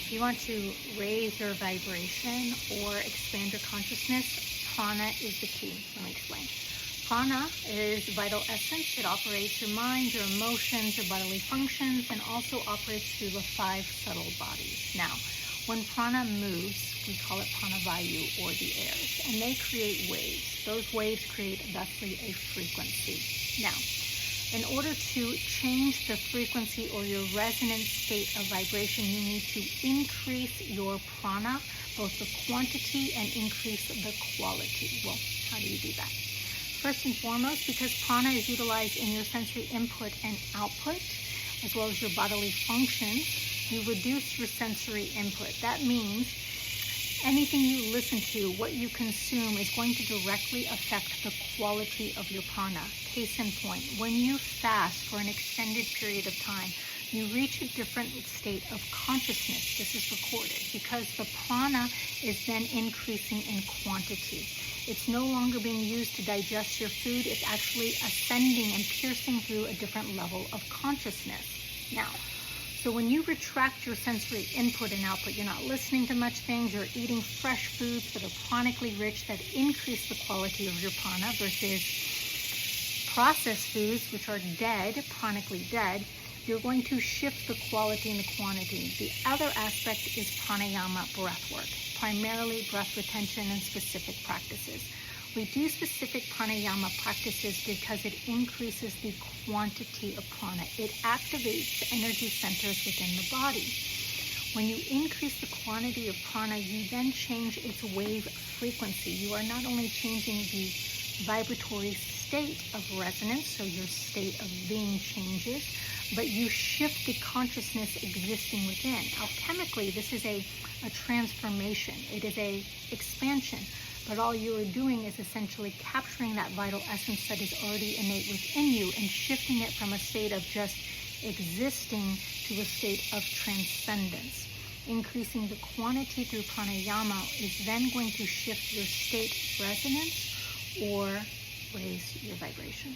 If you want to raise your vibration or expand your consciousness, prana is the key. Let me explain. Prana is vital essence. It operates your mind, your emotions, your bodily functions, and also operates through the 5 subtle bodies. Now, when prana moves, we call it pranavayu, or the airs, and they create waves. Those waves create thusly a frequency. Now, in order to change the frequency or your resonant state of vibration, you need to increase your prana, both the quantity and increase the quality. Well, how do you do that? First and foremost, because prana is utilized in your sensory input and output, as well as your bodily functions, you reduce your sensory input. That means anything you listen to, what you consume, is going to directly affect the quality of your prana. Case in point, when you fast for an extended period of time, you reach a different state of consciousness. This is recorded because the prana is then increasing in quantity. It's no longer being used to digest your food. It's actually ascending and piercing through a different level of consciousness. Now, so when you retract your sensory input and output, you're not listening to much things, you're eating fresh foods that are chronically rich, that increase the quality of your prana, versus processed foods, which are dead, chronically dead, you're going to shift the quality and the quantity. The other aspect is pranayama, breath work, primarily breath retention and specific practices. We do specific pranayama practices because it increases the quantity of prana. It activates energy centers within the body. When you increase the quantity of prana, you then change its wave frequency. You are not only changing the vibratory state of resonance, so your state of being changes, but you shift the consciousness existing within. Alchemically, this is a transformation. It is a expansion. But all you are doing is essentially capturing that vital essence that is already innate within you and shifting it from a state of just existing to a state of transcendence. Increasing the quantity through pranayama is then going to shift your state resonance or raise your vibration.